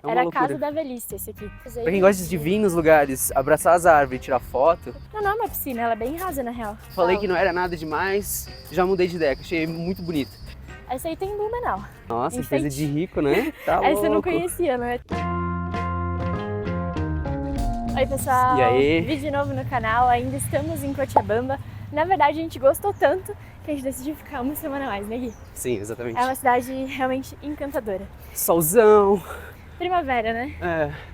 É uma Era a loucura. casa da velhice esse aqui. Pra quem gosta de vir nos lugares, abraçar as árvores, tirar foto. Não é uma piscina, ela é bem rasa na real. Falei que não era nada demais, já mudei de ideia, que achei muito bonito. Essa aí tem Blumenau. Nossa, Enfeite. coisa de rico, né? Tá Essa eu não louco. conhecia, né? Oi pessoal, E aí? vídeo novo no canal, ainda estamos em Cochabamba. Na verdade a gente gostou tanto que a gente decidiu ficar uma semana a mais, né Gui? Sim, exatamente. É uma cidade realmente encantadora. Solzão, Primavera, né?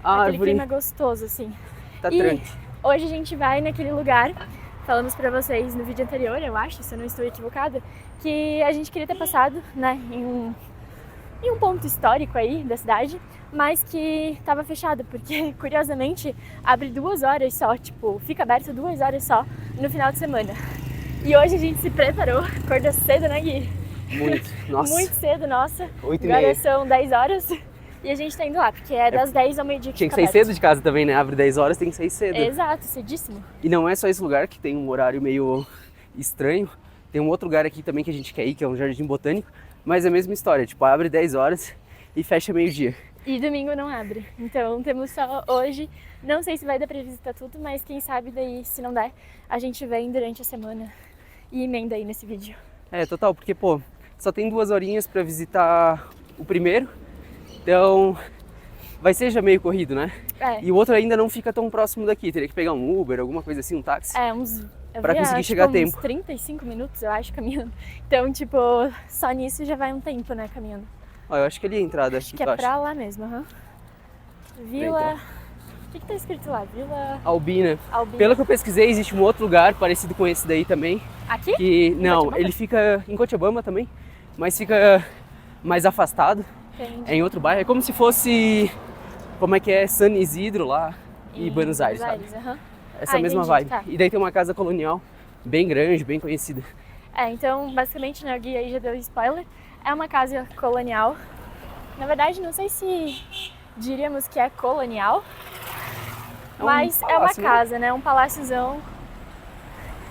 aquele Aquele clima gostoso, assim. tá E tranquilo. hoje a gente vai naquele lugar, falamos pra vocês no vídeo anterior, eu acho, se eu não estou equivocada, que a gente queria ter passado, né, em um ponto histórico aí da cidade, mas que tava fechado, porque curiosamente abre 2 horas só, tipo, fica aberto 2 horas só no final de semana. E hoje a gente se preparou, acordou cedo, né Gui? Muito, nossa. Muito cedo, nossa. 8h30. Agora são 10 horas e a gente tá indo lá, porque é das 10 ao meio-dia que Tinha que fica sair aberto. cedo de casa também, né? Abre 10 horas, tem que sair cedo. Exato, cedíssimo. E não é só esse lugar que tem um horário meio estranho. Tem um outro lugar aqui também que a gente quer ir, que é um jardim botânico. Mas é a mesma história, tipo, abre 10 horas e fecha meio-dia. E domingo não abre, então temos só hoje. Não sei se vai dar pra visitar tudo, mas quem sabe daí, se não der, a gente vem durante a semana e emenda aí nesse vídeo. É, total, porque, pô, só tem 2 horinhas pra visitar o primeiro. Então, vai ser já meio corrido, né? É. E o outro ainda não fica tão próximo daqui. Teria que pegar um Uber, alguma coisa assim, um táxi. Eu pra vi, conseguir acho chegar a que tempo. uns 35 minutos, eu acho, caminhando. Então, tipo, só nisso já vai um tempo, né, caminhando. Ó, eu acho que ali é a entrada. Acho que é pra lá mesmo, aham. Vila... O que tá escrito lá? Vila... Albina. Albina. Pelo que eu pesquisei, existe um outro lugar parecido com esse daí também. Aqui? Que, não, Cochabamba? ele fica em Cochabamba também, mas fica mais afastado. Entendi. É em outro bairro. É como se fosse, como é que é, San Isidro lá e Buenos Aires, sabe? Aham. Essa mesma entendi, vibe. tá. E daí tem uma casa colonial bem grande, bem conhecida. É, então, basicamente, né, o Gui aí já deu spoiler. É uma casa colonial. Na verdade, não sei se diríamos que é colonial, mas é uma palácio, né? casa, né? Um paláciozão.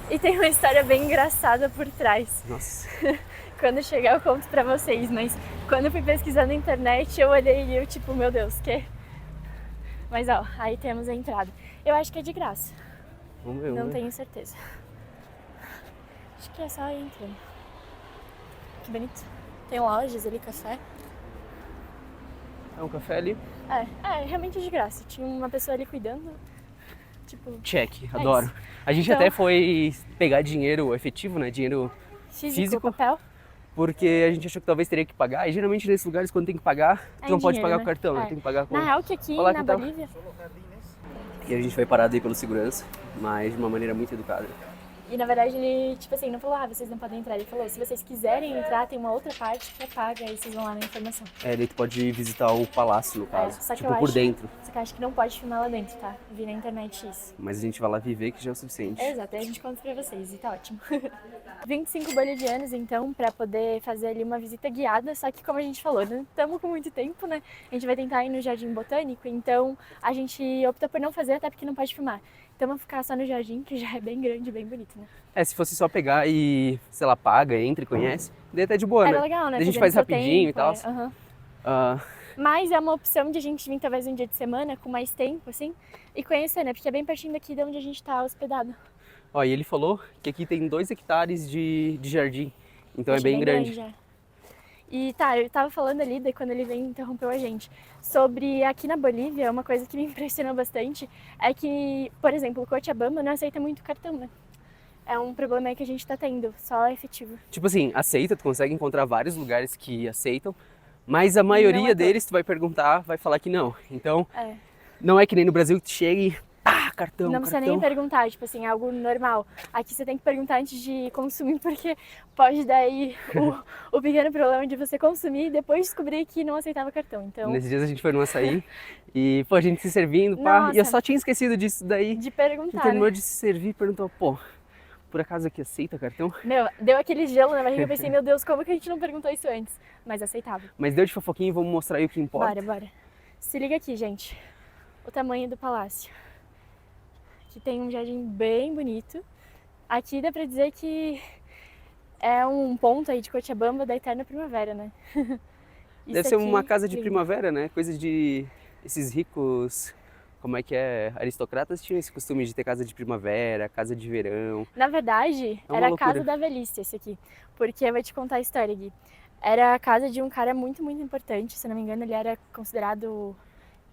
E tem uma história bem engraçada por trás. Nossa. Quando chegar eu conto pra vocês, mas quando eu fui pesquisar na internet, eu olhei e eu tipo, meu Deus, que? Mas ó, aí temos a entrada. Eu acho que é de graça, Vamos ver, não vamos ver. tenho certeza. Acho que é só ir entrando. Que bonito. Tem lojas ali, café. É um café ali. Realmente é de graça. Tinha uma pessoa ali cuidando. Tipo, Check, adoro. isso. A gente Então- até foi pegar dinheiro efetivo, né? Dinheiro físico, papel. porque a gente achou que talvez teria que pagar. E geralmente nesses lugares, quando tem que pagar, É tu não em pode dinheiro, pagar né? com cartão, né? É. Tem que pagar com... Na real que aqui Olá, na que tal? Bolívia... E a gente foi parado aí pelo segurança, mas de uma maneira muito educada. E na verdade ele, tipo assim, não falou, vocês não podem entrar. Ele falou, se vocês quiserem entrar, tem uma outra parte que é paga, aí vocês vão lá na informação. É, daí tu pode visitar o palácio, no caso. só que Tipo, eu por acho- dentro. Só que eu acho que não pode filmar lá dentro, tá? Vi na internet isso. Mas a gente vai lá viver, que já é o suficiente. Exato, aí a gente conta pra vocês e tá ótimo. 25 bolivianos, então, pra poder fazer ali uma visita guiada, só que como a gente falou, não estamos com muito tempo, né? A gente vai tentar ir no Jardim Botânico, então a gente optou por não fazer, até porque não pode filmar. Então vamos ficar só no jardim, que já é bem grande, bem bonito, né? É, se fosse só pegar e, sei lá, paga, entra e conhece, daí até de boa, Era né? legal, né? Daí a gente Fazer faz no seu rapidinho e tempo, tal. aham. Ah, Mas é uma opção de a gente vir talvez um dia de semana, com mais tempo, assim, e conhecer, né? Porque é bem pertinho daqui de onde a gente tá hospedado. ó, e ele falou que aqui tem 2 hectares de jardim, então Achei é bem grande. já. E tá, eu tava falando ali, daí quando ele veio interrompeu a gente, sobre aqui na Bolívia, uma coisa que me impressionou bastante é que, por exemplo, o Cochabamba não aceita muito cartão, né? É um problema aí que a gente tá tendo, só efetivo. Tipo assim, aceita, tu consegue encontrar vários lugares que aceitam, mas a maioria Não é deles tu vai perguntar, vai falar que não. Então, É. não é que nem no Brasil que tu chega e pá, cartão, Não precisa cartão. nem perguntar, tipo assim, algo normal. Aqui você tem que perguntar antes de consumir, porque pode dar aí o pequeno problema de você consumir e depois descobrir que não aceitava cartão. Então, Nesses dias a gente foi num açaí e, pô, a gente se servindo, pá, e eu Nossa. só tinha esquecido disso daí. de A gente perguntar, terminou né? de se servir e perguntou, pô, por acaso aqui aceita cartão? Meu, deu aquele gelo na barriga, eu pensei, meu Deus, como que a gente não perguntou isso antes? Mas aceitava. Mas deu de fofoquinha e vamos mostrar aí o que importa. Bora. Se liga aqui, gente. O tamanho do palácio. Aqui tem um jardim bem bonito. Aqui dá pra dizer que é um ponto aí de Cochabamba da eterna primavera, né? Deve Isso ser aqui, uma casa de lindo. primavera, né? Coisa de esses ricos, como é que é, aristocratas tinham esse costume de ter casa de primavera, casa de verão. Na verdade, É uma era a loucura. casa da velhice esse aqui. Porque eu vou te contar a história, Gui. Era a casa de um cara muito, muito importante. Se não me engano, ele era considerado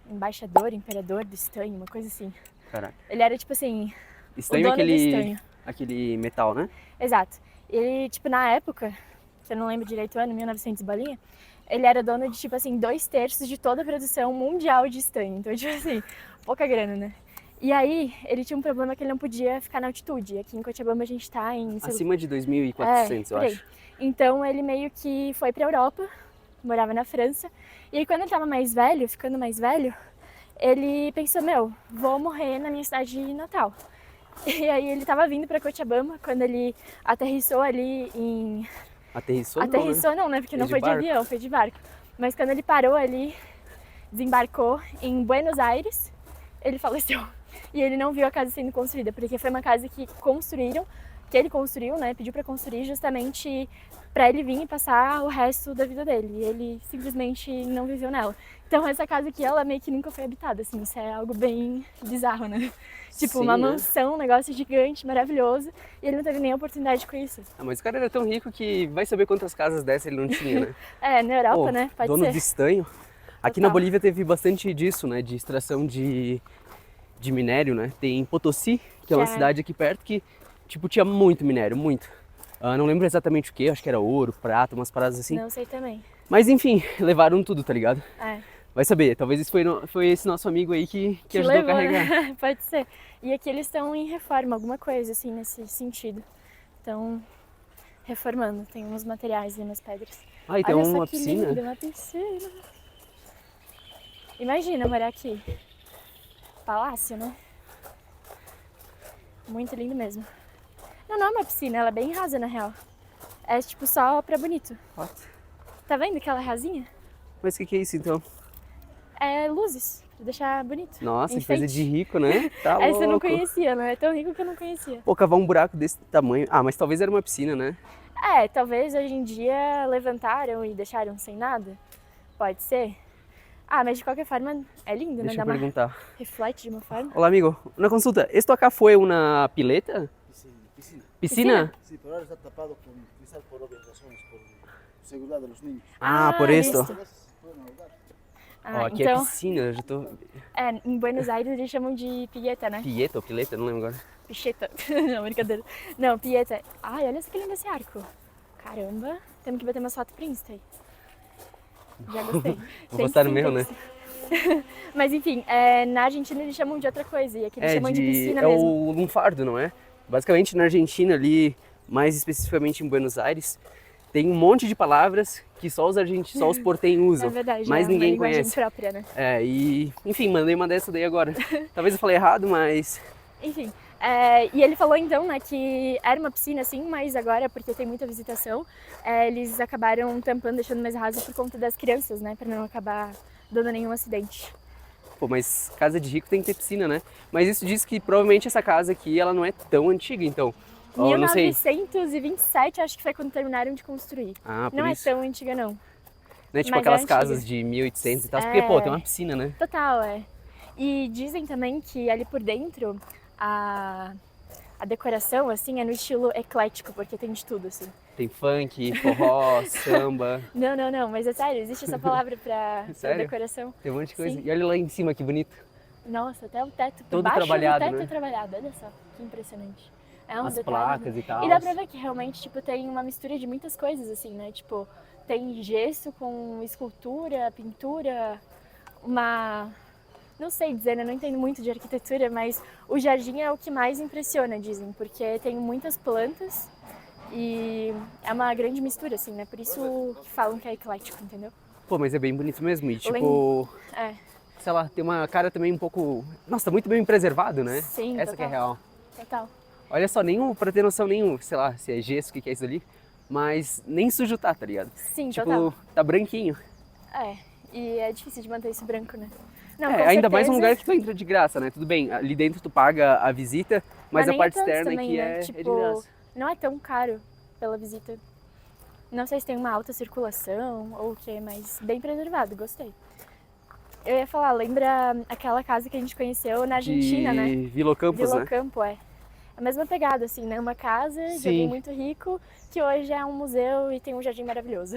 embaixador, imperador do estanho, uma coisa assim. Caraca. Ele era, tipo assim, Estanho o é dono do estanho. aquele metal, né? Exato. Ele, tipo, na época, que eu não lembro direito o ano, 1900 e bolinha, ele era dono de, tipo assim, 2/3 de toda a produção mundial de estanho. Então, tipo assim, pouca grana, né? E aí, ele tinha um problema que ele não podia ficar na altitude. Aqui em Cochabamba a gente tá em... Acima de 2.400, eu por aí. acho. Então, ele meio que foi pra Europa, morava na França. E aí, quando ele tava mais velho, ficando mais velho, ele pensou, meu, vou morrer na minha cidade natal. E aí ele tava vindo pra Cochabamba, quando ele aterrissou ali em... Aterrissou Aterrissou não, né? Porque não foi de avião, foi de barco. Mas quando ele parou ali, desembarcou em Buenos Aires, ele faleceu. E ele não viu a casa sendo construída, porque foi uma casa que construíram, que ele construiu, né? Pediu pra construir justamente pra ele vir e passar o resto da vida dele. E ele simplesmente não viveu nela. Então essa casa aqui, ela meio que nunca foi habitada, assim. Isso é algo bem bizarro, né? Tipo, Sim, uma né? mansão, um negócio gigante, maravilhoso. E ele não teve nem a oportunidade de conhecer. Ah, mas o cara era tão rico que vai saber quantas casas dessas ele não tinha, né? É, na Europa, Pô, né? Pode dono ser. de estanho. Aqui Total. na Bolívia teve bastante disso, né? De extração de minério, né? Tem Potosí, que é uma cidade aqui perto que, tipo, tinha muito minério, muito. Não lembro exatamente o que, acho que era ouro, prata, umas paradas assim. Não sei também. Mas enfim, levaram tudo, tá ligado? É. Vai saber, talvez isso foi esse nosso amigo aí que ajudou levou, a carregar. Né? Pode ser. E aqui eles estão em reforma, alguma coisa assim nesse sentido. Estão reformando, tem uns materiais e umas pedras. Ah, e tem Olha uma só que piscina. lindo, uma piscina. Imagina morar aqui. Palácio, né? Muito lindo mesmo. Não é uma piscina, ela é bem rasa na real. É tipo só pra bonito. What? Tá vendo aquela rasinha? Mas o que é isso então? É luzes, pra deixar bonito. Nossa, que Enfeite. coisa de rico, né? Tá louco. Essa eu não conhecia, né? É tão rico que eu não conhecia. Pô, cavar um buraco desse tamanho. Ah, mas talvez era uma piscina, né? É, talvez hoje em dia levantaram e deixaram sem nada. Pode ser. Ah, mas de qualquer forma é lindo, Deixa né? eu Dá perguntar. reflete de uma forma. Olá, amigo. Una consulta. ¿Esto acá fue una pileta? Piscina. ¿Piscina? Sí, pero ahora está tapado con cristal por obvias razones, por seguridad de los niños. Ah, por esto. isso. Pueden ahogar. Ah, Ó, aqui é então, piscina, eu já tô... em Buenos Aires eles chamam de pieta, né? Pieta ou pileta, não lembro agora. Picheta. Não, brincadeira. Não, pieta. Ai, olha só que lindo esse arco. Caramba, temos que bater umas fotos pro Insta aí. Já gostei. Vou postar no meu, né? Mas enfim, na Argentina eles chamam de outra coisa e aqui eles chamam de piscina é mesmo. o lunfardo, não é? Basicamente na Argentina ali, mais especificamente em Buenos Aires, tem um monte de palavras que só os portenhos usam, É verdade, mas é uma ninguém linguagem conhece. própria, né? E enfim, mandei uma dessa daí agora. Talvez eu falei errado, mas Enfim, e ele falou então, né, que era uma piscina assim, mas agora, porque tem muita visitação, eles acabaram tampando, deixando mais raso por conta das crianças, né, pra não acabar dando nenhum acidente. pô, mas casa de rico tem que ter piscina, né? Mas isso diz que provavelmente essa casa aqui, ela não é tão antiga, então. Ó, eu não sei. 1927, acho que foi quando terminaram de construir. Ah, por Não isso. é tão antiga, não. Né? Tipo mas é aquelas antiga. casas de 1800 e tal, porque, pô, tem uma piscina, né? Total, E dizem também que ali por dentro, a decoração, assim, é no estilo eclético, porque tem de tudo, assim. Tem funk, forró, samba, Não, mas é sério, existe essa palavra pra Sério? decoração. tem um monte de coisa. Sim. E olha lá em cima que bonito. Nossa, até o teto, por Todo baixo trabalhado, do teto né? é trabalhado, olha só, que impressionante. É um As detalhe. placas e tal. E dá pra ver que realmente, tipo, tem uma mistura de muitas coisas, assim, né? Tipo, tem gesso com escultura, pintura, uma... Não sei dizer, né? Não entendo muito de arquitetura, mas o jardim é o que mais impressiona, dizem, porque tem muitas plantas e é uma grande mistura, assim, né? Por isso que falam que é eclético, entendeu? Pô, mas é bem bonito mesmo. E tipo, É, sei lá, tem uma cara também um pouco... Nossa, tá muito bem preservado, né? Sim, Essa que é total. real. total. Olha só, nenhum, pra ter noção nenhum, sei lá, se é gesso, o que é isso ali, mas nem sujo tá ligado? Sim, Tipo, total. tá branquinho. E é difícil de manter isso branco, né? Não, É, com ainda mais um certeza. lugar que tu entra de graça, né? Tudo bem, ali dentro tu paga a visita, mas a nem parte tanto externa também, aqui né? é Tipo, de graça. não é tão caro pela visita. Não sei se tem uma alta circulação ou o que, mas bem preservado, gostei. Eu ia falar, lembra aquela casa que a gente conheceu na Argentina, né? Vila Campos, né? Campo, é. A mesma pegada, assim, né? Uma casa de alguém muito rico, que hoje é um museu e tem um jardim maravilhoso.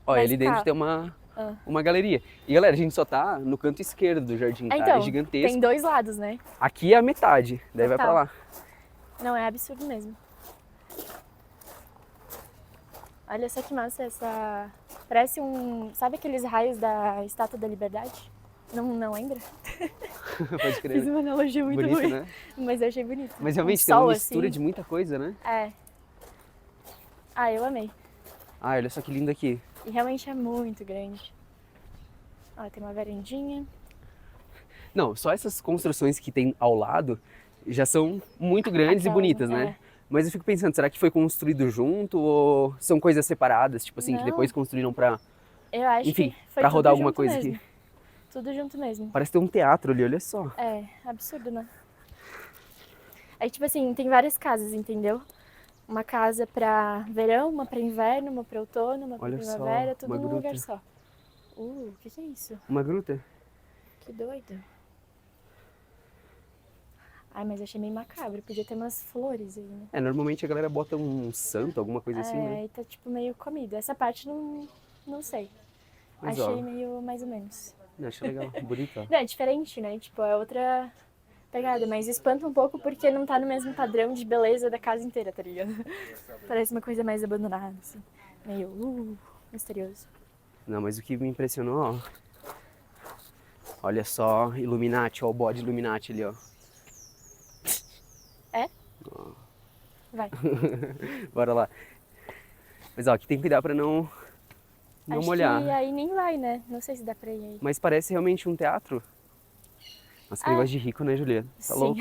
Olha, Mas ali dentro tá. tem uma galeria. E galera, a gente só tá no canto esquerdo do jardim, tá? É gigantesco. Tem 2 lados, né? Aqui é a metade, daí vai pra Total. lá. Não, é absurdo mesmo. Olha só que massa essa... Parece Sabe aqueles raios da Estátua da Liberdade? Não lembra? Pode crer. Fiz uma analogia muito Bonito, ruim, né? mas eu achei bonito. Mas realmente tem sol, uma mistura assim. de muita coisa, né? É. Ah, eu amei. Ah, olha só que lindo aqui. E realmente é muito grande. Ó, tem uma varandinha. Não, só essas construções que tem ao lado já são muito grandes e bonitas, né? Mas eu fico pensando, será que foi construído junto ou são coisas separadas, tipo assim, que depois construíram pra... Eu acho Enfim, que foi pra tudo rodar alguma junto coisa mesmo. aqui. Tudo junto mesmo. Parece ter um teatro ali, olha só. É, absurdo, né? Aí, tipo assim, tem várias casas, entendeu? Uma casa pra verão, uma pra inverno, uma pra outono, uma pra Olha primavera, só, tudo uma num lugar gruta. só. O que é isso? Uma gruta? Que doido. Ai, mas eu achei meio macabro. Podia ter umas flores aí, né? É, normalmente a galera bota um santo, alguma coisa assim, né? Aí tá tipo meio comido. Essa parte não sei. Mas, Achei ó, meio mais ou menos. eu acho legal, bonito, ó. Não, é diferente, né? Tipo, é outra pegada, mas espanta um pouco porque não tá no mesmo padrão de beleza da casa inteira, tá ligado? Parece uma coisa mais abandonada, assim. Meio misterioso. Não, mas o que me impressionou, ó. Olha só, Illuminati, ó, o bode Illuminati ali, ó. É? Vai. Bora lá. Mas ó, aqui tem que cuidar pra não Acho molhar. que aí nem vai, né? Não sei se dá pra ir aí. Mas parece realmente um teatro. Nossa, que negócio de rico, né, Juliana? Tá Sim. louco?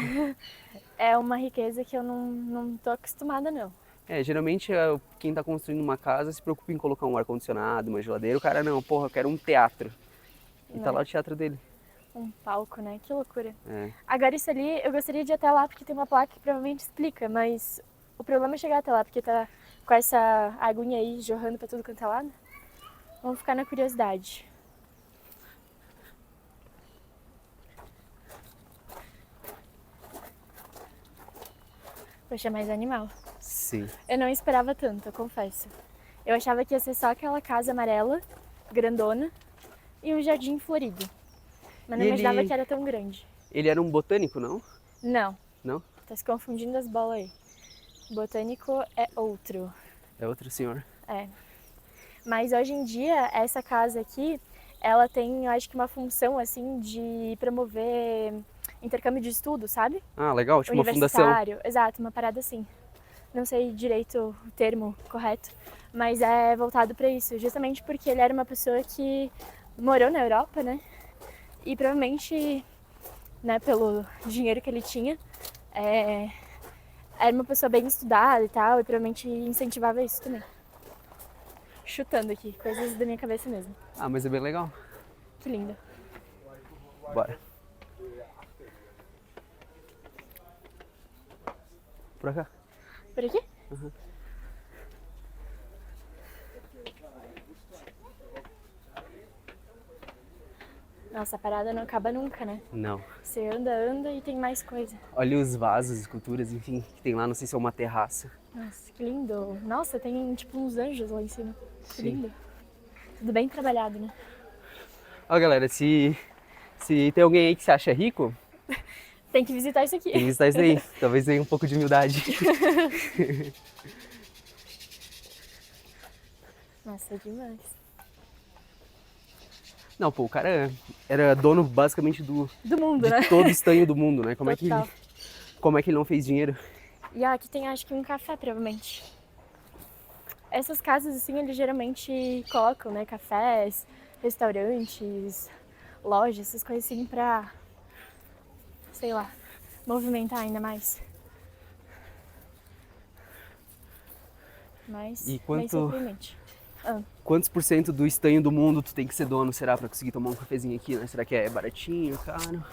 É uma riqueza que eu não tô acostumada, não. É, geralmente quem tá construindo uma casa se preocupa em colocar um ar-condicionado, uma geladeira. O cara não, porra, eu quero um teatro. E tá lá o teatro dele. Um palco, né? Que loucura. É. Agora isso ali, eu gostaria de ir até lá porque tem uma placa que provavelmente explica, mas o problema é chegar até lá porque tá com essa aguinha aí jorrando pra tudo quanto é lado. Vamos ficar na curiosidade. Poxa, mais animal. Sim. Eu não esperava tanto, eu confesso. Eu achava que ia ser só aquela casa amarela, grandona, e um jardim florido. Mas não E imaginava ele- que era tão grande. Ele era um botânico, não? Não, Não? tá se confundindo as bolas aí. Botânico é outro. É outro senhor. É. Mas hoje em dia, essa casa aqui, ela tem, eu acho que uma função, assim, de promover intercâmbio de estudo, sabe? Ah, legal, tipo uma fundação. Universitário. Exato, uma parada assim. Não sei direito o termo correto, mas é voltado para isso, justamente porque ele era uma pessoa que morou na Europa, né? E provavelmente, né, pelo dinheiro que ele tinha, era uma pessoa bem estudada e tal, e provavelmente incentivava isso também. Chutando aqui, coisas da minha cabeça mesmo. Ah, mas é bem legal. Que lindo. Bora. Por cá. Por aqui? Nossa, a parada não acaba nunca, né? Não. Você anda e tem mais coisa. Olha os vasos, esculturas, enfim, que tem lá, não sei se é uma terraça. Nossa, que lindo. Nossa, tem tipo uns anjos lá em cima. Que Sim. lindo. Tudo bem trabalhado, né? Ó, galera, se tem alguém aí que se acha rico, Tem que visitar isso aqui. tem que visitar isso aí. Talvez tenha um pouco de humildade. Nossa, demais. Não, pô, o cara era dono basicamente Do mundo, de né? todo o estanho do mundo, né? Como é Total. que ele não fez dinheiro? E aqui tem acho que um café, provavelmente. Essas casas, assim, eles geralmente colocam, né? Cafés, restaurantes, lojas, essas coisas assim pra, sei lá, movimentar ainda mais. Mas, E bem quanto- surpreendente. Quantos por cento do estanho do mundo tu tem que ser dono, será, pra conseguir tomar um cafezinho aqui, né? Será que é baratinho, caro?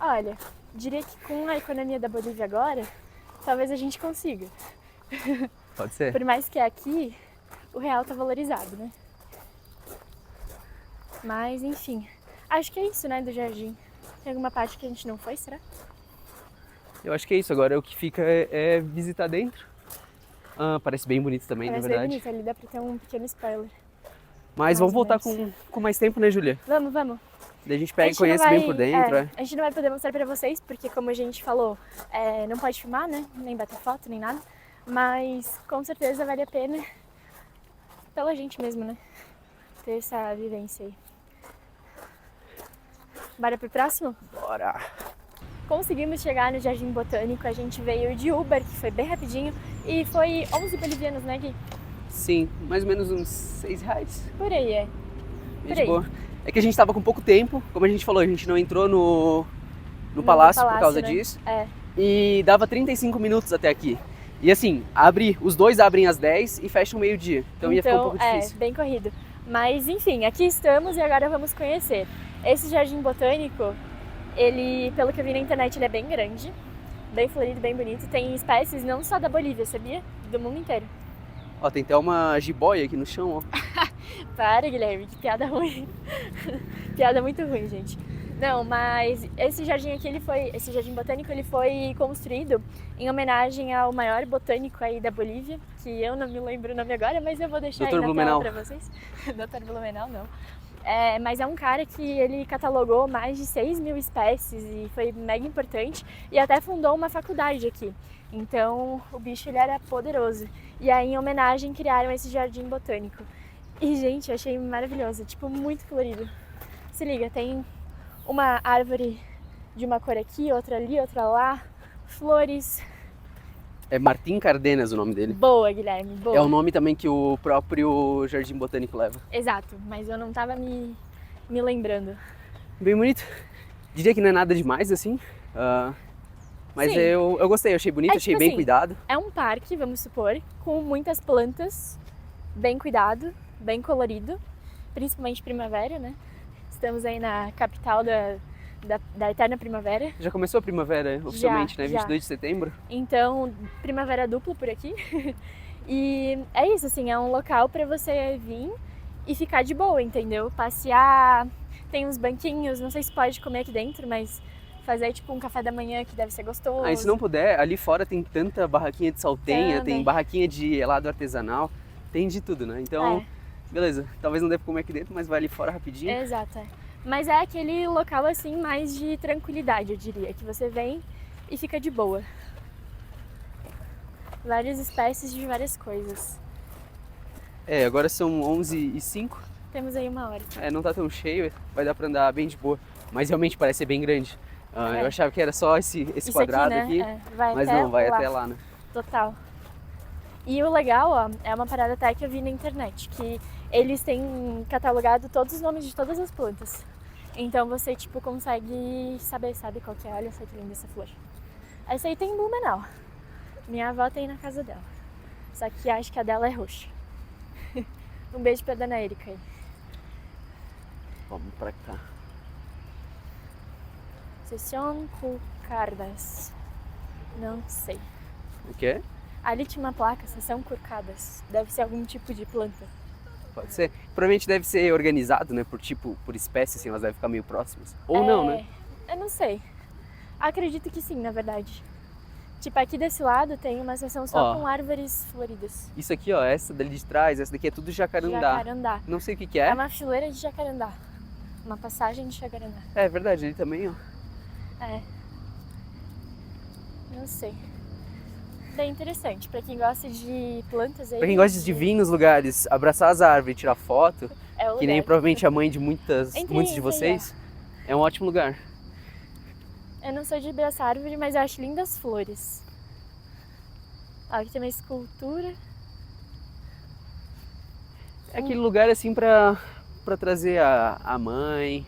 Olha, diria que com a economia da Bolívia agora, talvez a gente consiga. Pode ser? Por mais que aqui o real tá valorizado, né? Mas, enfim, acho que é isso, né, do jardim. Tem alguma parte que a gente não foi, será? Eu acho que é isso. Agora o que fica é visitar dentro. Parece bem bonito também, Parece na bem verdade. bonito, ali dá pra ter um pequeno spoiler. Mas Mais vamos ou voltar menos. com mais tempo, né, Júlia? Vamos, vamos. Daí a gente A pega e gente não conhece vai- bem por dentro, A gente não vai poder mostrar pra vocês, porque como a gente falou, não pode filmar, né? Nem bater foto, nem nada. Mas com certeza vale a pena pela gente mesmo, né? Ter essa vivência aí. Bora pro próximo? Bora! Conseguimos chegar no Jardim Botânico, a gente veio de Uber, que foi bem rapidinho, e foi 11 bolivianos, né, Gui? Sim, mais ou menos uns 6 reais. Por aí, é. Bem Por de aí. boa. É que a gente tava com pouco tempo, como a gente falou, a gente não entrou no No palácio por causa né? disso. É. E dava 35 minutos até aqui. E assim, os dois abrem às 10 e fecham meio-dia. Então ia ficar um pouco difícil. Bem corrido. Mas enfim, aqui estamos e agora vamos conhecer. Esse Jardim Botânico, ele, pelo que eu vi na internet, ele é bem grande, bem florido, bem bonito. Tem espécies não só da Bolívia, sabia? Do mundo inteiro. Ó, tem até uma jiboia aqui no chão, ó. Para, Guilherme, que piada ruim. Piada muito ruim, gente. Não, mas esse jardim aqui, esse Jardim Botânico, ele foi construído em homenagem ao maior botânico aí da Bolívia, que eu não me lembro o nome agora, mas eu vou deixar Dr. aí na Blumenau. tela pra vocês. Dr. Blumenau, não. Mas é um cara que ele catalogou mais de 6 mil espécies e foi mega importante e até fundou uma faculdade aqui. Então o bicho ele era poderoso. E aí em homenagem criaram esse jardim botânico. E gente, eu achei maravilhoso, tipo muito florido. Se liga, tem uma árvore de uma cor aqui, outra ali, outra lá, flores. É Martim Cardenas o nome dele. Boa, Guilherme, boa. É o nome também que o próprio Jardim Botânico leva. Exato, mas eu não tava me lembrando. Bem bonito. Diria que não é nada demais, assim. Mas Sim. eu gostei, eu achei bonito, É, achei tipo bem assim, cuidado. É um parque, vamos supor, com muitas plantas, bem cuidado, bem colorido, principalmente primavera, né? Estamos aí na capital da eterna primavera. Já começou a primavera oficialmente, né? já. 22 de setembro. Então, primavera dupla por aqui. E é isso, assim, é um local para você vir e ficar de boa, entendeu? Passear, tem uns banquinhos, não sei se pode comer aqui dentro, mas fazer tipo um café da manhã que deve ser gostoso. E se não puder, ali fora tem tanta barraquinha de saltenha, Também. tem barraquinha de helado artesanal, tem de tudo, né? Então, beleza, talvez não deva comer aqui dentro, mas vai ali fora rapidinho. Exato, é. Mas é aquele local assim mais de tranquilidade, eu diria, que você vem e fica de boa. Várias espécies de várias coisas. Agora são 11h05, Temos aí uma hora. não tá tão cheio, vai dar pra andar bem de boa, mas realmente parece ser bem grande. Eu achava que era só esse Isso quadrado aqui, aqui, né? Vai mas até não, vai lá. até lá, né? Total. E o legal, ó, é uma parada até que eu vi na internet, que eles têm catalogado todos os nomes de todas as plantas. Então você, tipo, consegue saber, sabe qual que é? Olha só que linda essa flor. Essa aí tem em Blumenau. Minha avó tem na casa dela. Só que acho que a dela é roxa. Um beijo pra dona Erika aí. Vamos pra cá. Sessão curcadas. Não sei. O que é? Ali tinha uma placa, Sessão curcadas. Deve ser algum tipo de planta. Pode ser. Provavelmente deve ser organizado, né? Por espécie, assim, elas devem ficar meio próximas. Ou não, né? Eu não sei. Acredito que sim, na verdade. Tipo, aqui desse lado tem uma seção só com árvores floridas. Isso aqui, ó, essa dali de trás, essa daqui é tudo jacarandá. Jacarandá. Não sei o que é. É uma fileira de jacarandá. Uma passagem de jacarandá. É verdade, ali também, ó. Não sei. Bem interessante. Pra quem gosta de plantas aí. Pra quem gosta de vir nos lugares, abraçar as árvores, tirar foto, é o que nem lugar. provavelmente a mãe de muitos de Entra aí, vocês, é um ótimo lugar. Eu não sou de abraçar árvore, mas eu acho lindas as flores. Ó, aqui tem uma escultura. É aquele lugar assim pra trazer a mãe,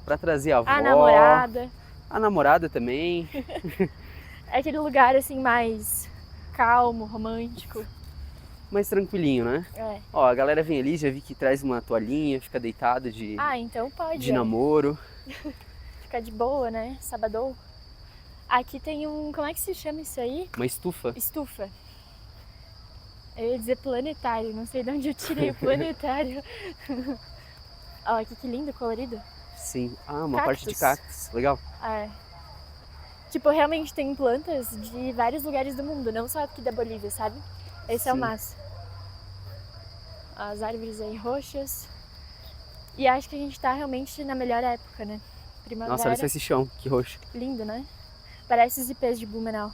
pra trazer a avó. A namorada. A namorada também. É aquele lugar assim mais calmo, romântico. Mais tranquilinho, né? É. Ó, a galera vem ali, já vi que traz uma toalhinha, fica deitado de Então pode. namoro. Ficar de boa, né? Sabadão. Aqui tem um... Como é que se chama isso aí? Uma estufa. Estufa. Eu ia dizer planetário, não sei de onde eu tirei o planetário. Ó, aqui que lindo, colorido. Sim. Ah, uma parte de cactos. Legal. É. Tipo, realmente tem plantas de vários lugares do mundo, não só aqui da Bolívia, sabe? Esse é o Sim. massa. As árvores aí roxas. E acho que a gente tá realmente na melhor época, né? Primavera. Nossa, olha só esse chão, que roxo. Lindo, né? Parece os ipês de Blumenau.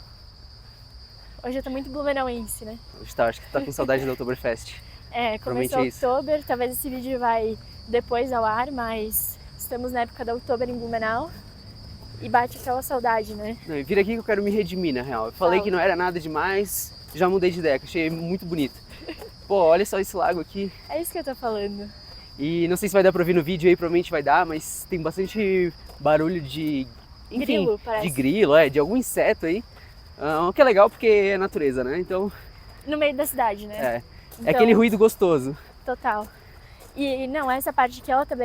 Hoje eu tô muito blumenauense, né? Acho que tá com saudade do Oktoberfest. É, Provavelmente começou é isso. outubro, talvez esse vídeo vai depois ao ar, mas estamos na época da outubro em Blumenau e bate aquela saudade, né? Não, e vira aqui que eu quero me redimir, na real. Eu falei Fala. que não era nada demais, já mudei de ideia, que eu achei muito bonito. Pô, olha só esse lago aqui. É isso que eu tô falando. E não sei se vai dar pra ouvir no vídeo aí, provavelmente vai dar, mas tem bastante barulho de... Enfim, Grilo, parece. de grilo, de algum inseto aí. O que é legal porque é natureza, né? Então, No meio da cidade, né? é Então, aquele ruído gostoso. Total. E não, essa parte aqui ela tá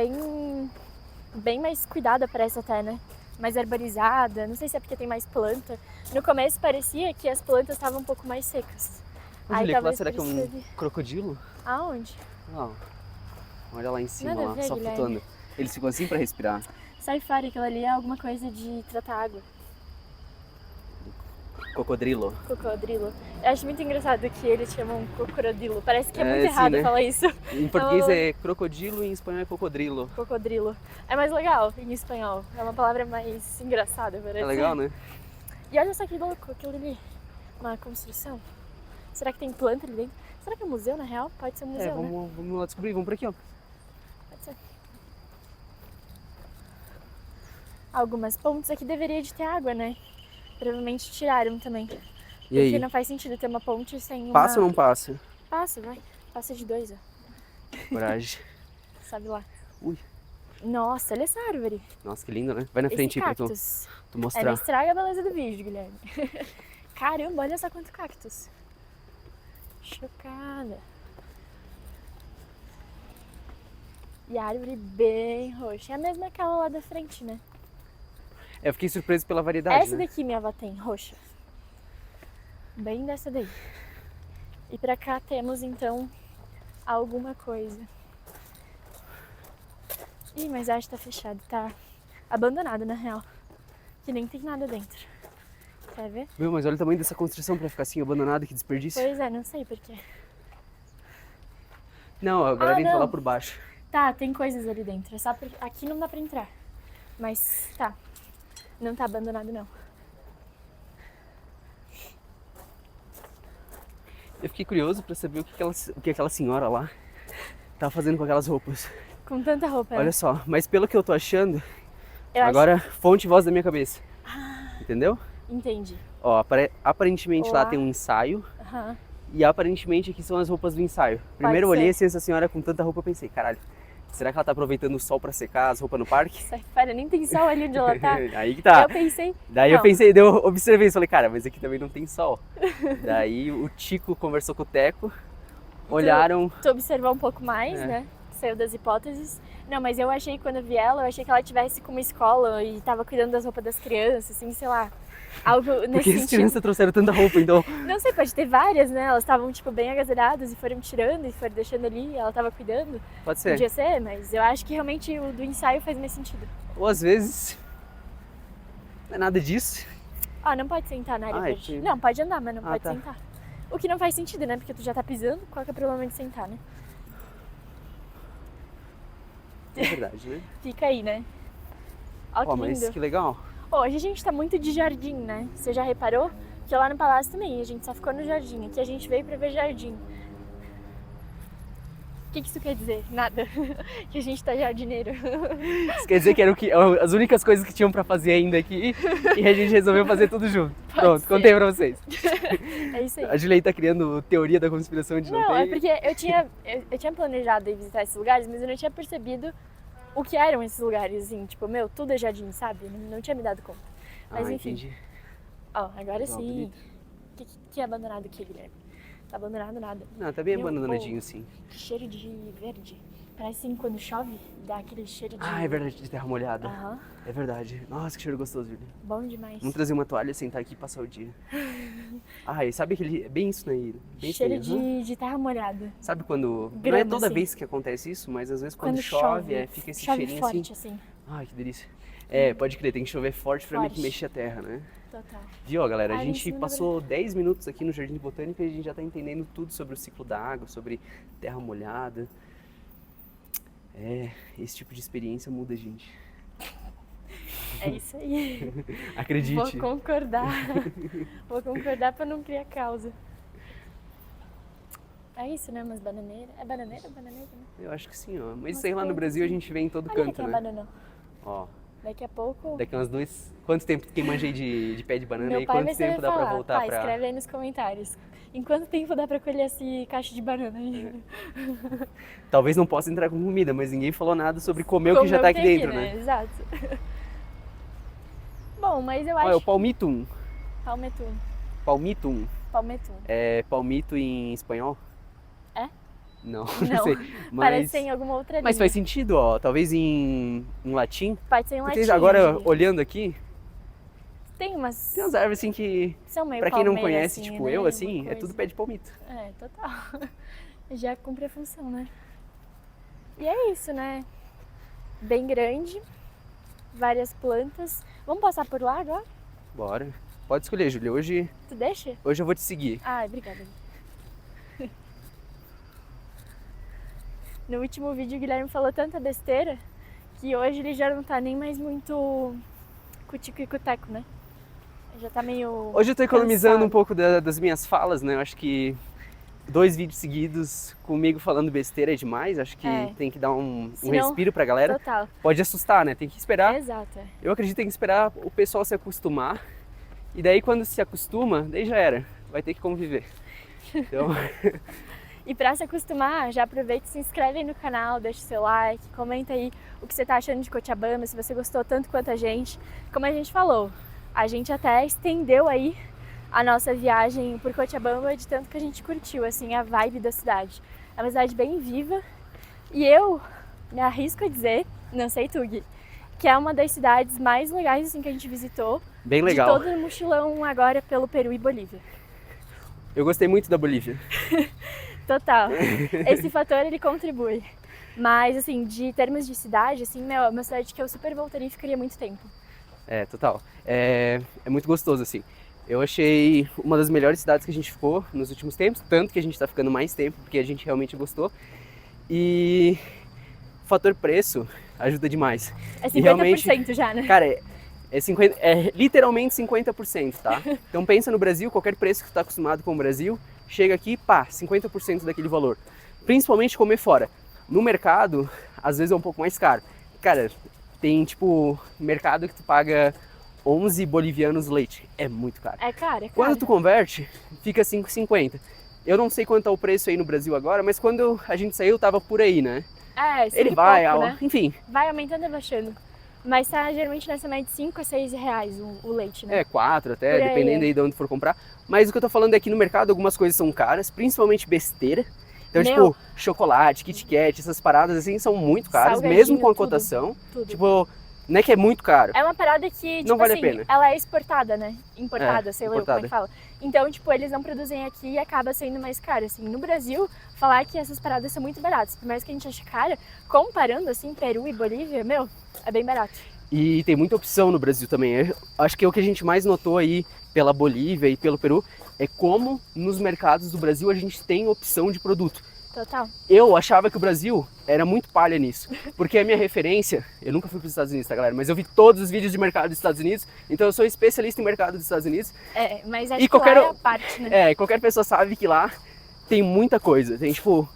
bem mais cuidada, parece até, né? Mais arborizada, não sei se é porque tem mais planta. No começo parecia que as plantas estavam um pouco mais secas. Ô, Julia, lá será que é um crocodilo? Aonde? Não. Olha lá em cima, Nada a lá, ver, só Guilherme. flutuando. Eles ficam assim pra respirar. Sai fora, aquilo ali é alguma coisa de tratar água. Cocodrilo. Cocodrilo. Eu acho muito engraçado que eles chamam cocodrilo. Parece que é muito sim, errado né? falar isso. Em português Então- é crocodilo e em espanhol é cocodrilo. Cocodrilo. É mais legal em espanhol. É uma palavra mais engraçada, parece. É legal, né? E olha só que louco, aquilo ali. Uma construção. Será que tem planta ali dentro? Será que é um museu, na real? Pode ser um museu, né? Vamos lá descobrir, vamos por aqui, ó. Pode ser. Algumas pontes aqui deveria de ter água, né? Provavelmente tiraram também. E Porque aí? não faz sentido ter uma ponte sem uma... Passa ou não passa? Passa, vai. Passa de 2, ó. Coragem. Sabe lá. Ui. Nossa, olha essa árvore. Nossa, que lindo, né? Vai na frente Esse aí pra tu cactus. Não mostrar. estraga a beleza do vídeo, Guilherme. Caramba, olha só quanto cactus. Chocada. E a árvore bem roxa. É a mesma aquela lá da frente, né? Eu fiquei surpreso pela variedade, Essa né? daqui minha avó tem, roxa. Bem dessa daí. E pra cá temos então alguma coisa. Ih, mas acho que tá fechado, tá abandonado na real. Que nem tem nada dentro. Quer ver? Meu, mas olha o tamanho dessa construção pra ficar assim abandonada, que desperdício. Pois é, não sei porquê. Não, agora entra não. lá por baixo. Tá, tem coisas ali dentro. É só porque aqui não dá pra entrar. Mas tá. Não tá abandonado não. Eu fiquei curioso pra saber o que aquela senhora lá tava fazendo com aquelas roupas. Com tanta roupa. Olha só, mas pelo que eu tô achando, eu agora fonte e voz da minha cabeça. Entendeu? acho... Entendi. Ó, aparentemente lá Olá. tem um ensaio Aham. e aparentemente aqui são as roupas do ensaio. Primeiro eu ser. olhei assim essa senhora com tanta roupa, eu pensei, caralho, será que ela tá aproveitando o sol pra secar as roupas no parque? Sai fora, nem tem sol ali onde ela tá. Aí que tá. Eu pensei... Daí não. eu pensei, daí eu observei isso, falei, cara, mas aqui também não tem sol. Daí o Tico conversou com o Teco, olharam, Tu observar um pouco mais, É. né? Saiu das hipóteses. Não, mas eu achei, quando eu vi ela, eu achei que ela tivesse com uma escola e tava cuidando das roupas das crianças, assim, sei lá. Algo porque nesse as sentido. crianças trouxeram tanta roupa, então... Não sei, pode ter várias, né? Elas estavam, tipo, bem agasalhadas e foram tirando e foram deixando ali, ela tava cuidando. Pode ser. Podia ser, mas eu acho que realmente o do ensaio faz mais sentido. Ou às vezes, não é nada disso. Ah, não pode sentar na área Ai, verde. que- Não, pode andar, mas não Ah, pode tá. sentar. O que não faz sentido, né? Porque tu já tá pisando, qual que é o problema de sentar, né? É verdade, né? Fica aí, né? Ó, Ó, que mas lindo. que legal. Hoje a gente tá muito de jardim, né? Você já reparou? Que lá no palácio também, a gente só ficou no jardim. Aqui a gente veio pra ver jardim. O que isso quer dizer? Nada. Que a gente tá jardineiro. Isso quer dizer que eram as únicas coisas que tinham pra fazer ainda aqui e a gente resolveu fazer tudo junto. Pronto, ser. contei pra vocês. É isso aí. A Juliei tá criando teoria da conspiração de não Não, é ter. porque eu tinha planejado ir visitar esses lugares, mas eu não tinha percebido o que eram esses lugares, assim. Tipo, meu, tudo é jardim, sabe? Não tinha me dado conta. Mas enfim. Entendi. Ó, agora Legal, sim. bonito. O que é abandonado aqui, Guilherme? Tá abandonado nada. Não, tá bem Meu, abandonadinho, sim. Que cheiro de verde. Parece assim quando chove, dá aquele cheiro de... Ah, é verdade, de terra molhada. Aham, É verdade. Nossa, que cheiro gostoso, Julia. bom demais. Vamos trazer uma toalha, sentar aqui e passar o dia. Ah, e sabe aquele... É bem isso, né? Bem isso Cheiro aí, aham. de terra molhada. Sabe quando... não é Grama, toda assim. vez que acontece isso, mas às vezes quando Quando chove, fica esse chove cheirinho forte, assim. Ai, que delícia. É, pode crer, tem que chover forte pra meio que Forte. mexer a terra, né? Total. Viu, ó, galera? A Ai, gente isso não passou 10 minutos aqui no Jardim Botânico e a gente já tá entendendo tudo sobre o ciclo da água, sobre terra molhada. É, esse tipo de experiência muda a gente. É isso aí. Acredite. Vou concordar. Vou concordar pra não criar causa. É isso, né? Umas bananeiras. É bananeira ou bananeira, né? Eu acho que sim, ó. Mas Umas isso aí lá no plantas, Brasil a assim. gente vê em todo Olha canto, aqui a né? banana. Ó, Daqui a pouco... daqui umas 2... Quanto tempo quem manja aí de pé de banana Meu e pai vai quanto saber tempo dá pra falar. voltar Pai, pra... escreve aí nos comentários. Em quanto tempo dá pra colher esse caixa de banana? Talvez não possa entrar com comida, mas ninguém falou nada sobre comer o que Como já eu tá aqui tenho dentro, né? Exato. Bom, mas eu Ó, é o acho... palmitum. Palmetum. Palmitum. Palmetum. É palmito em espanhol? É? Não, Não. não sei. Parece em alguma outra Mas língua. faz sentido, ó. Talvez em latim. Pode ser em Porque latim. agora, eu diria. olhando aqui, Tem umas... tem umas árvores assim que, São meio pra quem não palmeira, conhece, assim, tipo né? eu, assim, Uma é tudo coisa. pé de palmito. É, total. Já cumpre a função, né? E é isso, né? Bem grande, várias plantas. Vamos passar por lá agora? Bora. Pode escolher, Júlia. Hoje Tu deixa? eu vou te seguir. Ah, obrigada. No último vídeo o Guilherme falou tanta besteira que hoje ele já não tá nem mais muito cutico e cuteco, né? Já tá meio Hoje eu tô economizando cansado. um pouco das minhas falas, né? Eu acho que 2 vídeos seguidos comigo falando besteira é demais. Acho que É. tem que dar um Senão- respiro pra galera. Total. Pode assustar, né? Tem que esperar. Exato. Eu acredito que tem que esperar o pessoal se acostumar. E daí quando se acostuma, daí já era. Vai ter que conviver. Então, E pra se acostumar, já aproveita e se inscreve aí no canal, deixa o seu like, comenta aí o que você tá achando de Cochabamba, se você gostou tanto quanto a gente. Como a gente falou, a gente até estendeu aí a nossa viagem por Cochabamba de tanto que a gente curtiu, assim, a vibe da cidade. É uma cidade bem viva e eu me arrisco a dizer, não sei tu, Gui, que é uma das cidades mais legais assim, que a gente visitou. bem legal. De todo o mochilão agora pelo Peru e Bolívia. Eu gostei muito da Bolívia. Total. Esse fator ele contribui. Mas assim, de termos de cidade, assim, meu, é uma cidade que eu super voltaria e ficaria muito tempo. É, total. É muito gostoso, assim. Eu achei uma das melhores cidades que a gente ficou nos últimos tempos, tanto que a gente tá ficando mais tempo, porque a gente realmente gostou. E o fator preço ajuda demais. É 50% E realmente, já, né? cara, é literalmente 50%, tá? Então pensa no Brasil, qualquer preço que tu tá acostumado com o Brasil, chega aqui, pá, 50% daquele valor. Principalmente comer fora. No mercado, às vezes é um pouco mais caro. Cara, tem tipo mercado que tu paga 11 bolivianos o leite. É muito caro. É caro, é caro. Quando tu converte, fica 5,50. Eu não sei quanto tá o preço aí no Brasil agora, mas quando a gente saiu tava por aí, né? É, Ele cinco e vai, pouco, né? enfim, Vai aumentando e baixando. Mas tá geralmente nessa média de 5 a 6 reais o leite, né? 4 até, Por aí, dependendo é. aí de onde for comprar. Mas o que eu tô falando é que no mercado algumas coisas são caras, principalmente besteira. Então, Meu. tipo, chocolate, Kit Kat, essas paradas assim são muito caras, Salgadinho, mesmo com a tudo. cotação. Tudo. Tipo, não é que é muito caro. É uma parada que, tipo Não vale a assim, pena. ela é exportada, né? Importada, É, sei lá como é que fala. Então, tipo, eles não produzem aqui e acaba sendo mais caro, assim. No Brasil, falar que essas paradas são muito baratas. Por mais que a gente ache cara, comparando, assim, Peru e Bolívia, meu, é bem barato. E tem muita opção no Brasil também. Eu acho que o que a gente mais notou aí pela Bolívia e pelo Peru é como nos mercados do Brasil a gente tem opção de produto. Total. Eu achava que o Brasil era muito palha nisso, porque a minha referência, eu nunca fui para os Estados Unidos, tá galera? Mas eu vi todos os vídeos de mercado dos Estados Unidos, então eu sou especialista em mercado dos Estados Unidos. É, mas acho E que qualquer lá é a parte, né? Qualquer pessoa sabe que lá tem muita coisa. Tem tipo,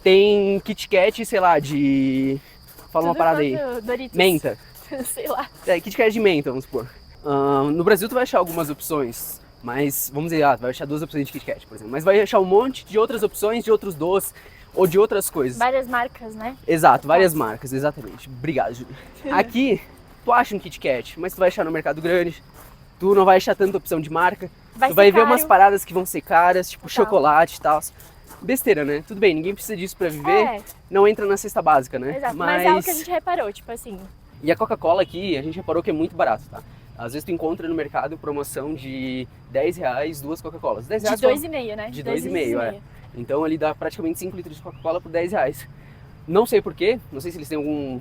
tem Kit Kat, sei lá, de... Fala uma Tudo parada aí. quanto Doritos. Menta. Sei lá. Kit Kat de menta, vamos supor. No Brasil tu vai achar algumas opções, mas vamos dizer, vai achar 2 opções de Kit Kat, por exemplo. Mas vai achar um monte de outras opções, de outros doces ou de outras coisas. Várias marcas, né? Exato, várias marcas, exatamente. Obrigado, Júlia. Aqui, tu acha um Kit Kat, mas tu vai achar no Mercado Grande, tu não vai achar tanta opção de marca, tu vai ser ver caro. umas paradas que vão ser caras, tipo Total. chocolate e tal. Besteira, né? Tudo bem, ninguém precisa disso pra viver, É. não entra na cesta básica, né? Exato. Mas é algo que a gente reparou, tipo assim. E a Coca-Cola aqui, a gente reparou que é muito barato, tá? Às vezes tu encontra no mercado promoção de R$10, 2 Coca-Colas. De 2,5, né? De 2,5, é. Então ali dá praticamente 5 litros de Coca-Cola por R$10. Não sei porquê, não sei se eles têm algum,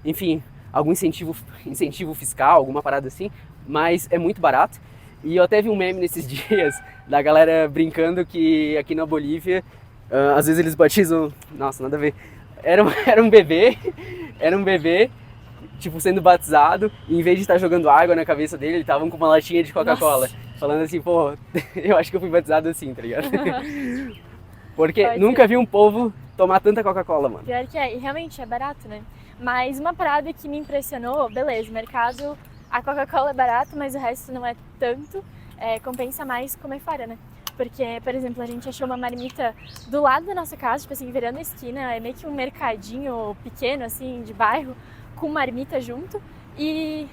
enfim, algum incentivo fiscal, alguma parada assim, mas é muito barato. E eu até vi um meme nesses dias da galera brincando que aqui na Bolívia, às vezes eles batizam, nossa, nada a ver, era um bebê, tipo, sendo batizado, e em vez de estar jogando água na cabeça dele, eles estavam com uma latinha de Coca-Cola, falando assim, pô, eu acho que eu fui batizado assim, tá ligado? Porque Pode nunca ser. vi um povo tomar tanta Coca-Cola, mano. Pior que é, e realmente é barato, né? Mas uma parada que me impressionou, beleza, mercado, a Coca-Cola é barata, mas o resto não é tanto, compensa mais comer fora, né? Porque, por exemplo, a gente achou uma marmita do lado da nossa casa, tipo assim, virando a esquina, é meio que um mercadinho pequeno, assim, de bairro, com marmita junto, e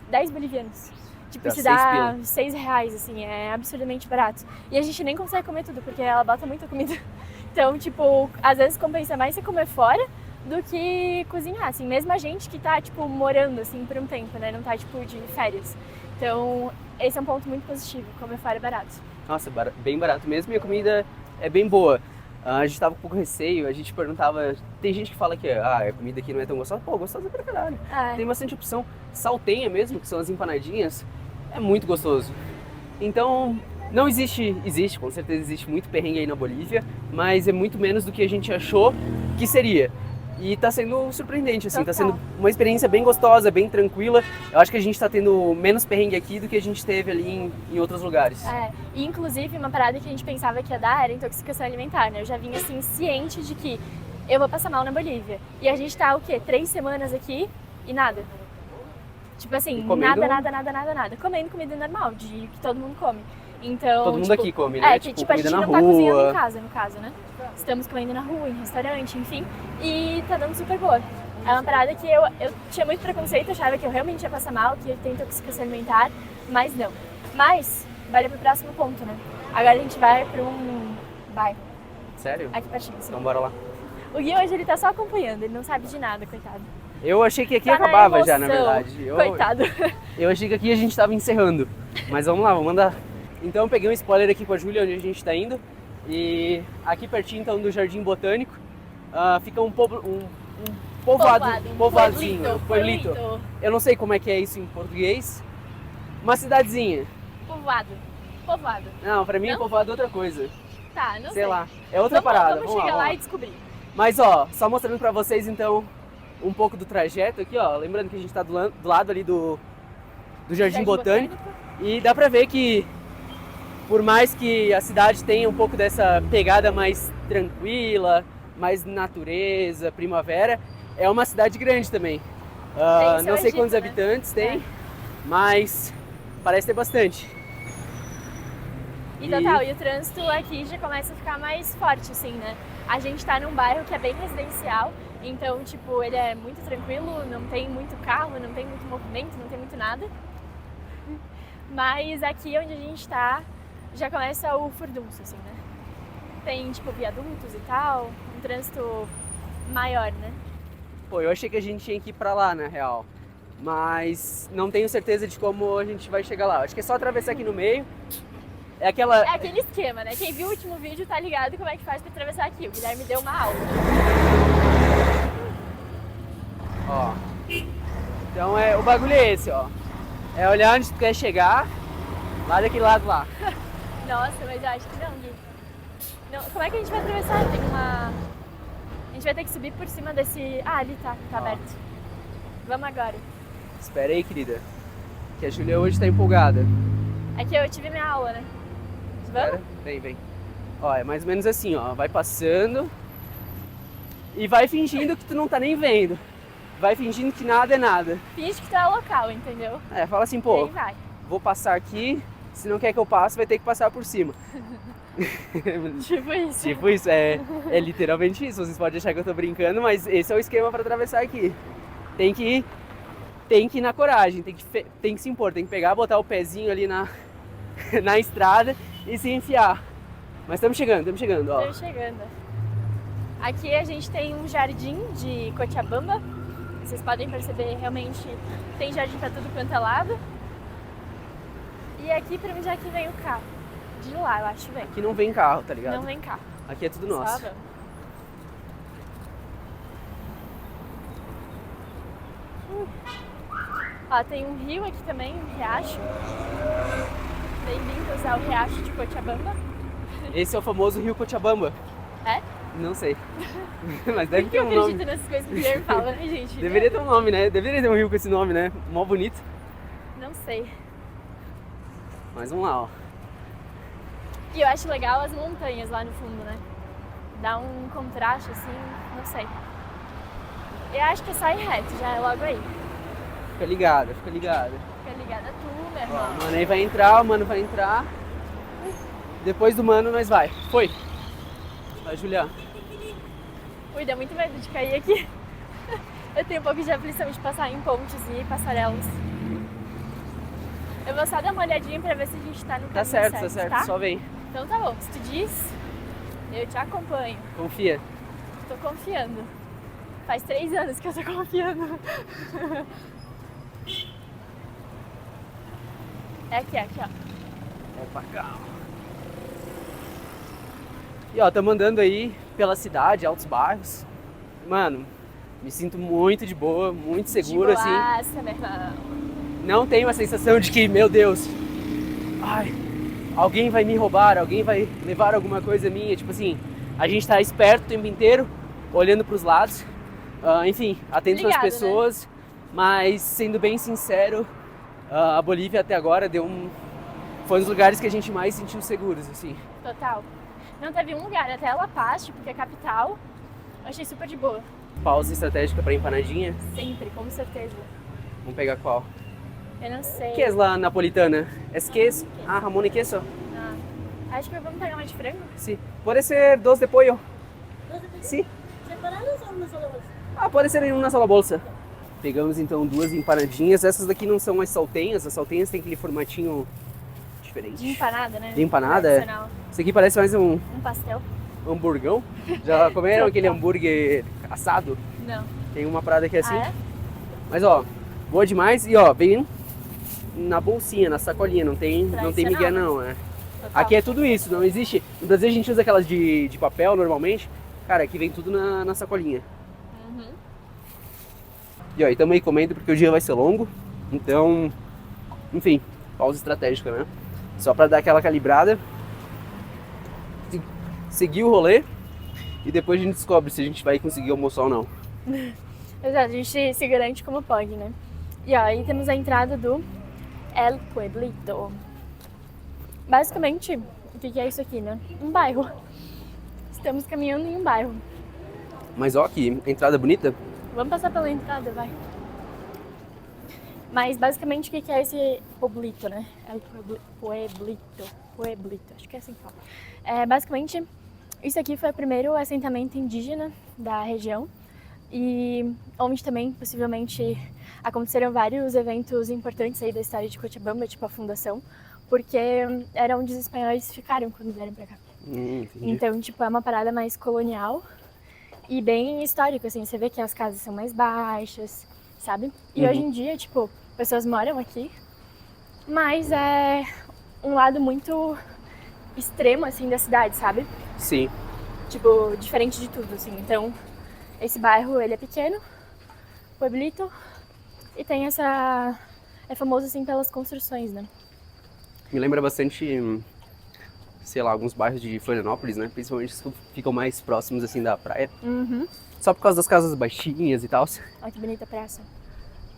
10 bolivianos. Tipo, Dá isso 6 dá pila. R$6, assim, é absurdamente barato. E a gente nem consegue comer tudo, porque ela bota muita comida. Então, tipo, às vezes compensa mais você comer fora do que cozinhar, assim. Mesmo a gente que tá, tipo, morando, assim, por um tempo, né? Não tá, tipo, de férias. Então, esse é um ponto muito positivo, comer fora é barato. Nossa, bem barato mesmo, e a comida é bem boa. A gente tava com um pouco receio, a gente perguntava... Tem gente que fala que a comida aqui não é tão gostosa. Pô, gostosa pra caralho. Tem bastante opção. Saltenha mesmo, que são as empanadinhas, é muito gostoso. Então, não existe, com certeza existe muito perrengue aí na Bolívia, mas é muito menos do que a gente achou que seria. E tá sendo surpreendente, assim, tá sendo uma experiência bem gostosa, bem tranquila. Eu acho que a gente tá tendo menos perrengue aqui do que a gente teve ali em outros lugares. E inclusive uma parada que a gente pensava que ia dar era intoxicação alimentar, né? Eu já vim assim, ciente de que eu vou passar mal na Bolívia. E a gente tá, o quê? 3 semanas aqui e nada. Tipo assim, comendo... nada. Comendo comida normal, de que todo mundo come. Então, todo mundo tipo, aqui come, né? Que tipo, a gente comida não na tá cozinhando rua. em casa, no caso, né? Estamos comendo na rua, em restaurante, enfim. E tá dando super boa. É uma parada que eu tinha muito preconceito, achava que eu realmente ia passar mal, que ia ter intoxicação alimentar, mas não. Mas, bora pro próximo ponto, né? Agora a gente vai pra um bairro. Sério? Aqui pertinho, assim. Então bora lá. O Gui hoje ele tá só acompanhando, ele não sabe de nada, coitado. Eu achei que aqui Tá na acabava já, na emoção. verdade. Coitado. Eu achei que aqui a gente tava encerrando. Mas vamos lá, vamos mandar. Então eu peguei um spoiler aqui com a Júlia, onde a gente tá indo. E aqui pertinho então do Jardim Botânico, fica um povoadinho, um pueblito. Eu não sei como é que é isso em português. Uma cidadezinha. Povoado. Não, pra mim Não? povoado é outra coisa. Tá, não sei. Sei lá, é outra parada. Vamos chegar lá e descobrir. Mas ó, só mostrando pra vocês então um pouco do trajeto aqui, ó. Lembrando que a gente tá do lado ali do Jardim Botânico. E dá pra ver que, por mais que a cidade tenha um pouco dessa pegada mais tranquila, mais natureza, primavera, é uma cidade grande também. Não sei quantos habitantes tem, mas parece ter bastante. E total, e o trânsito aqui já começa a ficar mais forte, assim, né? A gente tá num bairro que é bem residencial, então, tipo, ele é muito tranquilo, não tem muito carro, não tem muito movimento, não tem muito nada. Mas aqui onde a gente tá, já começa o furdunço, assim, né? Tem, tipo, viadutos e tal, um trânsito maior, né? Pô, eu achei que a gente tinha que ir pra lá, na real. Mas não tenho certeza de como a gente vai chegar lá. Acho que é só atravessar aqui no meio. É aquele esquema, né? Quem viu o último vídeo tá ligado como é que faz pra atravessar aqui. O Guilherme deu uma aula. Ó. Então o bagulho é esse, ó. É olhar onde tu quer chegar, lá daquele lado lá. Nossa, mas eu acho que não, Gui. Não, como é que a gente vai atravessar? Tem uma... A gente vai ter que subir por cima desse... Ah, ali tá aberto. Vamos agora. Espera aí, querida. Que a Júlia hoje tá empolgada. É que eu tive minha aula, né? Vamos? Vem. Ó, é mais ou menos assim, ó. Vai passando e vai fingindo que tu não tá nem vendo. Vai fingindo que nada é nada. Finge que tu é local, entendeu? Fala assim, pô, vai. Vou passar aqui, se não quer que eu passe, vai ter que passar por cima. Tipo isso. Tipo isso, é literalmente isso. Vocês podem achar que eu tô brincando, mas esse é o esquema pra atravessar aqui. Tem que ir na coragem, tem que se impor, tem que pegar, botar o pezinho ali na estrada e se enfiar. Mas estamos chegando, ó. Estamos chegando. Aqui a gente tem um jardim de Cochabamba. Vocês podem perceber, realmente tem jardim pra tudo quanto é lado. E aqui pra onde é que vem o carro? De lá, eu acho, vem. Aqui não vem carro, tá ligado? Não vem carro. Aqui é tudo nosso. Só vamos. Ó, tem um rio aqui também, um riacho. Bem-vindos ao riacho de Cochabamba. Esse é o famoso Rio Cochabamba. É? Não sei. Mas deve Por que ter eu um nome. acredito nessas coisas que o Guilherme fala, né, gente? Deveria ter um nome, né? Deveria ter um rio com esse nome, né? Mó bonito. Não sei. Mas vamos lá, ó. E eu acho legal as montanhas lá no fundo, né? Dá um contraste assim, não sei. Eu acho que é sair reto, já é logo aí. Fica ligada, fica ligada. Fica ligada tu, meu Ó, irmão. o mano aí vai entrar, o mano vai entrar. Depois do mano nós vai. Foi. Vai, Julia. Ui, dá muito medo de cair aqui. Eu tenho um pouco de aflição de passar em pontes e passarelas. Eu vou só dar uma olhadinha pra ver se a gente tá no caminho Tá certo, tá? Só vem. Então tá bom, se tu diz, eu te acompanho. Confia. Tô confiando. Faz 3 anos que eu tô confiando. É aqui, ó. Opa, calma. E ó, tamo andando aí pela cidade, altos bairros. Mano, me sinto muito de boa, muito seguro, de boaça, assim. meu irmão. Não tenho a sensação de que, meu Deus, ai, alguém vai me roubar, alguém vai levar alguma coisa minha. Tipo assim, a gente tá esperto o tempo inteiro, olhando pros lados. Enfim, atento às Ligado, pessoas. Né? Mas, sendo bem sincero, a Bolívia até agora foi um dos lugares que a gente mais sentiu seguros, assim. Total. Não teve um lugar, até La Paz, tipo, que é a capital, eu achei super de boa. Pausa estratégica para empanadinha. Sempre, com certeza. Vamos pegar qual? Eu não sei. Que é la napolitana? Es queso? Ah, jamón y queso. Ah, acho que vamos pegar uma de frango. Sí. Pode ser 2 de pollo. Sí. ¿Separados o una sola bolsa? Ah, pode ser em uma sola bolsa. Pegamos então 2 empanadinhas. Essas daqui não são as saltenhas. As saltenhas tem aquele formatinho diferente. De empanada, né? De empanada, é. Tradicional. Isso aqui parece mais um Um pastel? hamburgão. Já comeram aquele hambúrguer assado? Não. Tem uma parada que é assim. Ah, é? Mas ó, boa demais. E ó, vem na bolsinha, na sacolinha. Não tem migué não, é. Total. Aqui é tudo isso, não existe. No Brasil a gente usa aquelas de papel normalmente. Cara, aqui vem tudo na sacolinha. Uhum. E ó, e tamo aí comendo porque o dia vai ser longo. Então, enfim, pausa estratégica, né? Só pra dar aquela calibrada. Seguir o rolê. E depois a gente descobre se a gente vai conseguir almoçar ou não. Exato, a gente se garante como pode, né? E ó, aí temos a entrada do El Pueblito. Basicamente, o que é isso aqui, né? Um bairro. Estamos caminhando em um bairro. Mas ó, que entrada bonita. Vamos passar pela entrada, vai. Mas basicamente o que é esse pueblito, né? El Pueblito, acho que é assim que fala. Basicamente, isso aqui foi o primeiro assentamento indígena da região. E onde também, possivelmente, aconteceram vários eventos importantes aí da história de Cochabamba, tipo a fundação, porque era onde os espanhóis ficaram quando vieram pra cá. Então, tipo, é uma parada mais colonial e bem histórica, assim, você vê que as casas são mais baixas, sabe? E hoje em dia, tipo, pessoas moram aqui, mas é um lado muito extremo, assim, da cidade, sabe? Sim. Tipo, diferente de tudo, assim. Então, esse bairro, ele é pequeno, pueblito, e tem essa... é famoso, assim, pelas construções, né? Me lembra bastante, sei lá, alguns bairros de Florianópolis, né? Principalmente os que ficam mais próximos, assim, da praia. Uhum. Só por causa das casas baixinhas e tal. Olha que bonita a praça.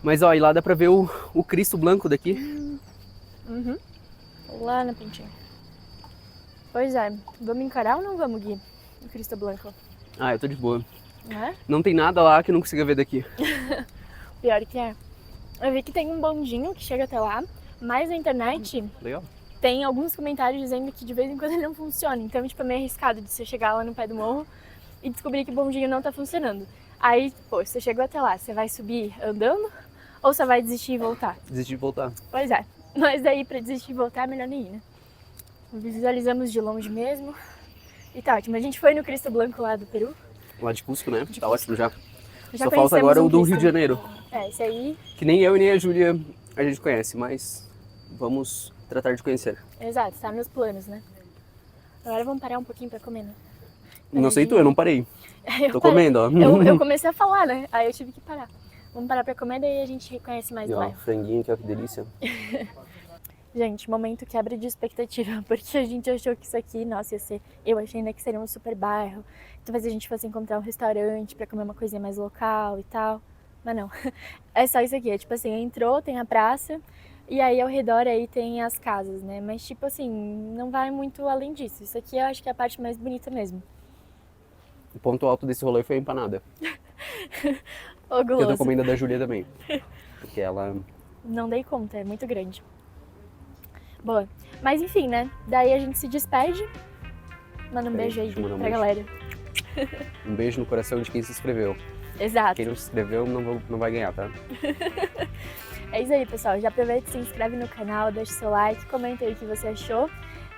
Mas ó, e lá dá pra ver o Cristo Blanco daqui. Uhum. Lá na pontinha. Pois é. Vamos encarar ou não vamos, Gui? O Cristo Blanco. Ah, eu tô de boa. Não é? Não tem nada lá que eu não consiga ver daqui. Pior que é. Eu vi que tem um bondinho que chega até lá, mas na internet Legal. tem alguns comentários dizendo que de vez em quando ele não funciona. Então, tipo, é meio arriscado de você chegar lá no pé do morro e descobrir que o bondinho não tá funcionando. Aí, pô, você chegou até lá, você vai subir andando ou você vai desistir e voltar? Desistir de voltar. Pois é. Mas daí pra desistir e voltar é melhor nem ir, né? Visualizamos de longe mesmo. E tá ótimo. A gente foi no Cristo Blanco lá do Peru. Lá de Cusco, né? Tá ótimo já. Já Só falta conhecemos agora um o do Cristo Rio de Janeiro. É, esse aí, Que nem eu e nem a Júlia a gente conhece, mas vamos tratar de conhecer. exato, tá nos planos, né? Agora vamos parar um pouquinho pra comer, né? Não sei tu, eu não parei. Eu Tô parei. comendo, ó. Eu comecei a falar, né? Aí eu tive que parar. Vamos parar pra comer, daí a gente conhece mais E do ó, bairro. franguinho aqui, ó, que delícia. Gente, momento quebra de expectativa, porque a gente achou que isso aqui, nossa, ia ser... Eu achei ainda que seria um super bairro, talvez a gente fosse encontrar um restaurante pra comer uma coisinha mais local e tal, mas não. É só isso aqui, é tipo assim, entrou, tem a praça, e aí ao redor aí tem as casas, né? Mas tipo assim, não vai muito além disso. Isso aqui eu acho que é a parte mais bonita mesmo. O ponto alto desse rolê foi a empanada. Ô, E eu tô guloso. comendo a da Júlia também. Porque ela... Não dei conta, é muito grande. Boa. Mas enfim, né? Daí a gente se despede. Manda um Peraí, beijo aí deixa eu mandar um pra beijo. galera. Um beijo no coração de quem se inscreveu. Exato. Quem não se inscreveu não vai ganhar, tá? É isso aí, pessoal. Já aproveita, se inscreve no canal, deixa seu like, comenta aí o que você achou.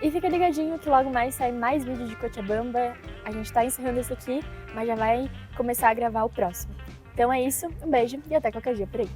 E fica ligadinho que logo mais sai mais vídeo de Cochabamba. A gente tá encerrando esse aqui, mas já vai começar a gravar o próximo. Então é isso, um beijo e até qualquer dia por aí.